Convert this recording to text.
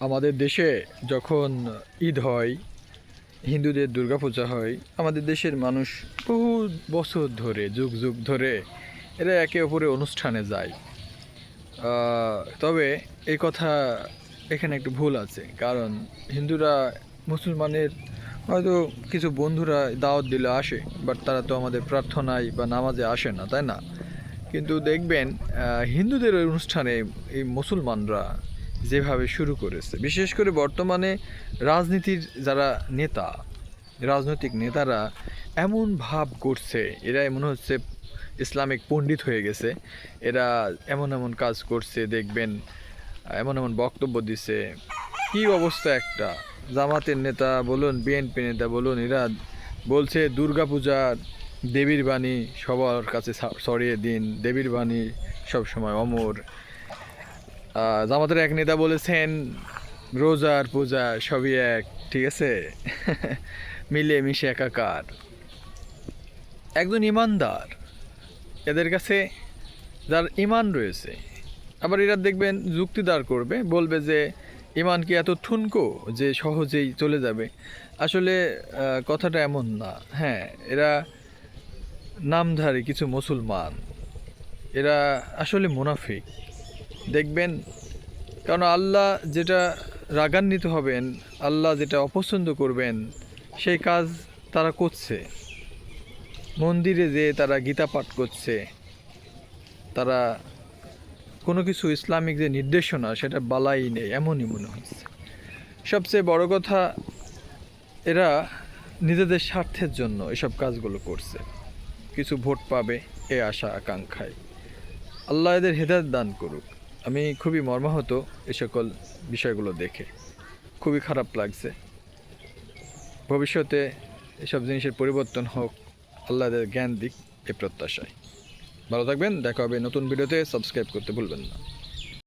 আমাদের দেশে যখন ঈদ হয়, হিন্দুদের দুর্গাপূজা হয়, আমাদের দেশের মানুষ বহু বছর ধরে, যুগ যুগ ধরে এরা একে অপরের অনুষ্ঠানে যায়। তবে এই কথা এখানে একটু ভুল আছে, কারণ হিন্দুরা মুসলমানের হয়তো কিছু বন্ধুরা দাওয়াত দিলে আসে, বাট তারা তো আমাদের প্রার্থনায় বা নামাজে আসে না, তাই না? কিন্তু দেখবেন হিন্দুদের ওই অনুষ্ঠানে এই মুসলমানরা যেভাবে শুরু করেছে, বিশেষ করে বর্তমানে রাজনীতির যারা নেতা, রাজনৈতিক নেতারা এমন ভাব করছে, এরা মনে হচ্ছে ইসলামিক পণ্ডিত হয়ে গেছে। এরা এমন এমন কাজ করছে, দেখবেন এমন এমন বক্তব্য দিছে, কি অবস্থা একটা। জামাতের নেতা বলুন, বিএনপি নেতা বলুন, এরা বলছে দুর্গাপূজার দেবীর বাণী সবার কাছে ছড়িয়ে দিন, দেবীর বাণী সবসময় অমর। জামাতের এক নেতা বলেছেন রোজার পূজা সবই এক, ঠিক আছে? মিলে মিশে একাকার। একজন ইমানদার, এদের কাছে যার ইমান রয়েছে, আবার এরা দেখবেন যুক্তি দাঁড় করবে, বলবে যে ইমান কি এত ঠুনকো যে সহজেই চলে যাবে? আসলে কথাটা এমন না। হ্যাঁ, এরা নামধারী কিছু মুসলমান, এরা আসলে মুনাফিক, দেখবেন। কারণ আল্লাহ যেটা রাগান্বিত হবেন, আল্লাহ যেটা অপছন্দ করবেন, সেই কাজ তারা করছে। মন্দিরে যে তারা গীতা পাঠ করছে, তারা কোনো কিছু ইসলামিক যে নির্দেশনা সেটা বালাই নেই, এমনই মনে হচ্ছে। সবচেয়ে বড় কথা, এরা নিজেদের স্বার্থের জন্য এসব কাজগুলো করছে, কিছু ভোট পাবে এ আশা আকাঙ্ক্ষায়। আল্লাহ এদের হেদায়েত দান করুক। আমি খুবই মর্মাহত এ সকল বিষয়গুলো দেখে, খুবই খারাপ লাগছে। ভবিষ্যতে এসব জিনিসের পরিবর্তন হোক, আল্লাহ এদের জ্ঞান দিক, এ প্রত্যাশায়। ভালো থাকবেন, দেখা হবে নতুন ভিডিওতে। সাবস্ক্রাইব করতে ভুলবেন না।